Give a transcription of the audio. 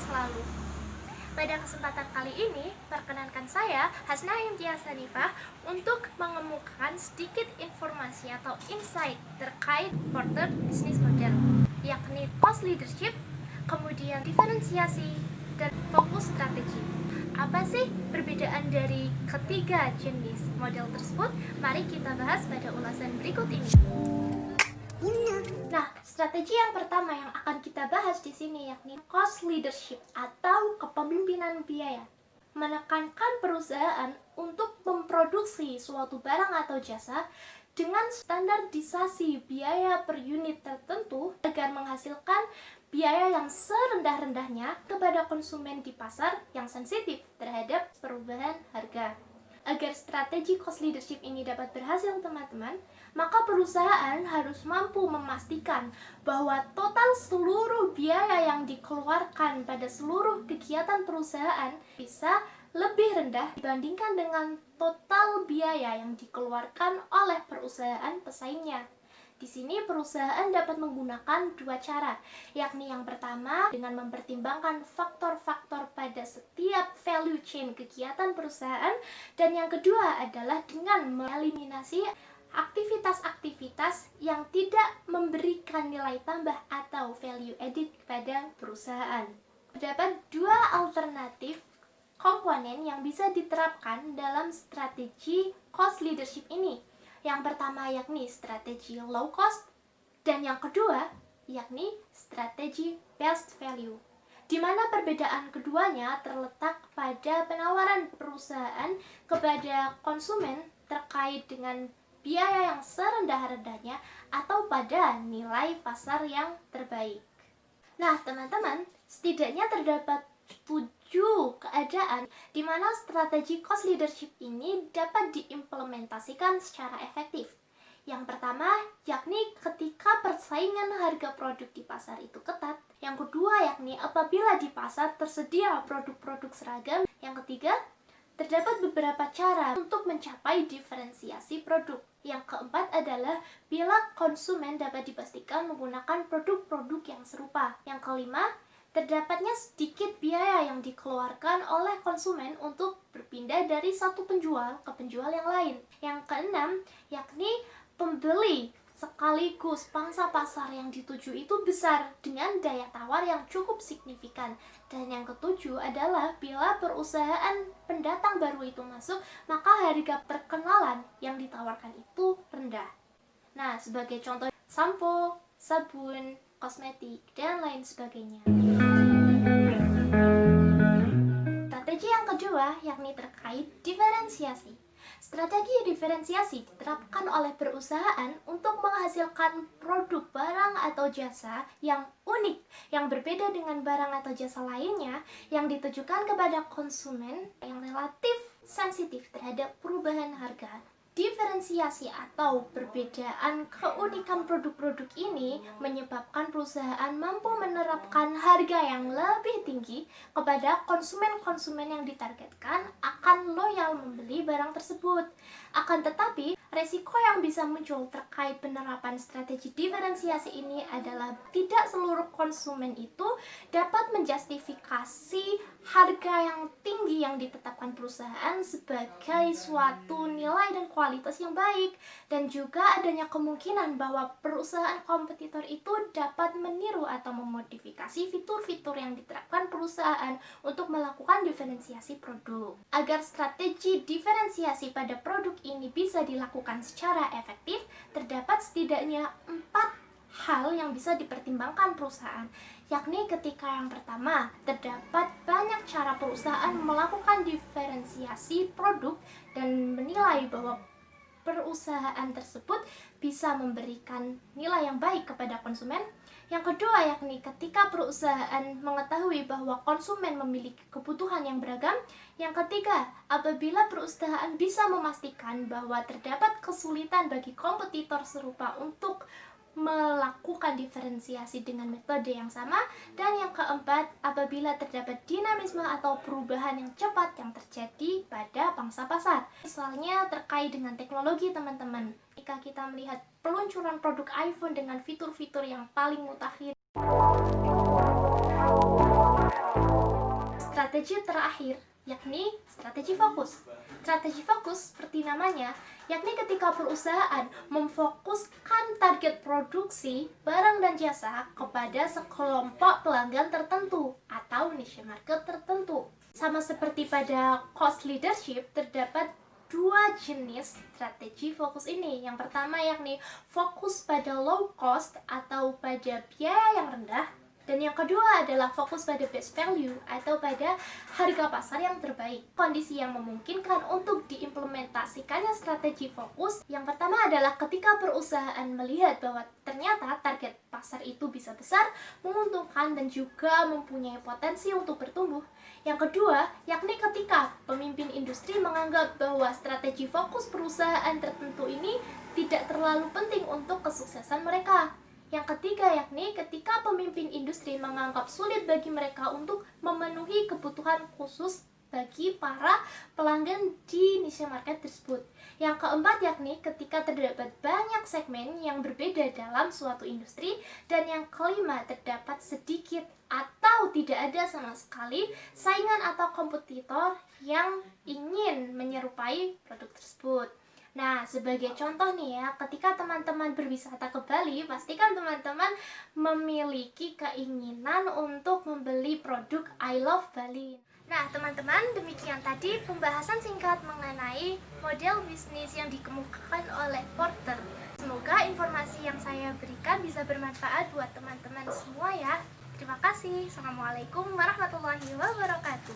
selalu. Pada kesempatan kali ini, perkenankan saya, Hasna Imtiaz Hanifah, untuk mengemukakan sedikit informasi atau insight terkait Porter Business Model, yakni cost leadership, kemudian diferensiasi, dan fokus strategi. Apa sih perbedaan dari ketiga jenis model tersebut? Mari kita bahas pada ulasan berikut ini. Nah, strategi yang pertama yang akan kita bahas di sini yakni cost leadership atau kepemimpinan biaya. Menekankan perusahaan untuk memproduksi suatu barang atau jasa dengan standarisasi biaya per unit tertentu agar menghasilkan biaya yang serendah-rendahnya kepada konsumen di pasar yang sensitif terhadap perubahan harga. Agar strategi cost leadership ini dapat berhasil, teman-teman, maka perusahaan harus mampu memastikan bahwa total seluruh biaya yang dikeluarkan pada seluruh kegiatan perusahaan bisa lebih rendah dibandingkan dengan total biaya yang dikeluarkan oleh perusahaan pesaingnya. Di sini perusahaan dapat menggunakan dua cara, yakni yang pertama dengan mempertimbangkan faktor-faktor pada setiap value chain kegiatan perusahaan, dan yang kedua adalah dengan mengeliminasi aktivitas-aktivitas yang tidak memberikan nilai tambah atau value added pada perusahaan. Terdapat dua alternatif komponen yang bisa diterapkan dalam strategi cost leadership ini. Yang pertama yakni strategi low cost, dan yang kedua yakni strategi best value, di mana perbedaan keduanya terletak pada penawaran perusahaan kepada konsumen terkait dengan biaya yang serendah-rendahnya atau pada nilai pasar yang terbaik. Nah, teman-teman, setidaknya terdapat 7 keadaan di mana strategi cost leadership ini dapat diimplementasikan secara efektif. Yang pertama, yakni ketika persaingan harga produk di pasar itu ketat. Yang kedua, yakni apabila di pasar tersedia produk-produk seragam. Yang ketiga, terdapat beberapa cara untuk mencapai diferensiasi produk. Yang keempat adalah bila konsumen dapat dipastikan menggunakan produk-produk yang serupa. Yang kelima, terdapatnya sedikit biaya yang dikeluarkan oleh konsumen untuk berpindah dari satu penjual ke penjual yang lain. Yang keenam, yakni pembeli sekaligus pangsa pasar yang dituju itu besar dengan daya tawar yang cukup signifikan. Dan yang ketujuh adalah bila perusahaan pendatang baru itu masuk, maka harga perkenalan yang ditawarkan itu rendah. Nah, sebagai contoh, sampo, sabun, kosmetik, dan lain sebagainya. Strategi yang kedua yakni terkait diferensiasi. Strategi diferensiasi diterapkan oleh perusahaan untuk menghasilkan produk barang atau jasa yang unik, yang berbeda dengan barang atau jasa lainnya, yang ditujukan kepada konsumen yang relatif sensitif terhadap perubahan harga. Diferensiasi atau perbedaan keunikan produk-produk ini menyebabkan perusahaan mampu menerapkan harga yang lebih tinggi kepada konsumen-konsumen yang ditargetkan akan loyal membeli barang tersebut. Akan tetapi, resiko yang bisa muncul terkait penerapan strategi diferensiasi ini adalah tidak seluruh konsumen itu dapat menjustifikasi harga yang tinggi yang ditetapkan perusahaan sebagai suatu nilai dan kualitas yang baik, dan juga adanya kemungkinan bahwa perusahaan kompetitor itu dapat meniru atau memodifikasi fitur-fitur yang diterapkan perusahaan untuk melakukan diferensiasi produk. Agar strategi diferensiasi pada produk ini bisa dilakukan secara efektif, terdapat setidaknya 4 hal yang bisa dipertimbangkan perusahaan, yakni ketika yang pertama, terdapat banyak cara perusahaan melakukan diferensiasi produk dan menilai bahwa perusahaan tersebut bisa memberikan nilai yang baik kepada konsumen. Yang kedua, yakni ketika perusahaan mengetahui bahwa konsumen memiliki kebutuhan yang beragam. Yang ketiga, apabila perusahaan bisa memastikan bahwa terdapat kesulitan bagi kompetitor serupa untuk melakukan diferensiasi dengan metode yang sama. Dan yang keempat, apabila terdapat dinamisme atau perubahan yang cepat yang terjadi pada pangsa pasar. Misalnya terkait dengan teknologi, teman-teman. Jika kita melihat peluncuran produk iPhone dengan fitur-fitur yang paling mutakhir, strategi terakhir, yakni strategi fokus. Strategi fokus seperti namanya, yakni ketika perusahaan memfokuskan target produksi barang dan jasa kepada sekelompok pelanggan tertentu atau niche market tertentu. Sama seperti pada cost leadership, terdapat dua jenis strategi fokus ini. Yang pertama yakni fokus pada low cost atau pada biaya yang rendah, dan yang kedua adalah fokus pada best value atau pada harga pasar yang terbaik. Kondisi yang memungkinkan untuk diimplementasikannya strategi fokus, yang pertama adalah ketika perusahaan melihat bahwa ternyata target pasar itu bisa besar, menguntungkan, dan juga mempunyai potensi untuk bertumbuh. Yang kedua, yakni ketika pemimpin industri menganggap bahwa strategi fokus perusahaan tertentu ini tidak terlalu penting untuk kesuksesan mereka. Yang ketiga, yakni ketika pemimpin industri menganggap sulit bagi mereka untuk memenuhi kebutuhan khusus bagi para pelanggan di niche market tersebut. Yang keempat, yakni ketika terdapat banyak segmen yang berbeda dalam suatu industri. Dan yang kelima, terdapat sedikit atau tidak ada sama sekali saingan atau kompetitor yang ingin menyerupai produk tersebut. Nah, sebagai contoh nih ya, ketika teman-teman berwisata ke Bali, pastikan teman-teman memiliki keinginan untuk membeli produk I Love Bali. Nah, teman-teman, demikian tadi pembahasan singkat mengenai model bisnis yang dikemukakan oleh Porter. Semoga informasi yang saya berikan bisa bermanfaat buat teman-teman semua ya. Terima kasih. Assalamualaikum warahmatullahi wabarakatuh.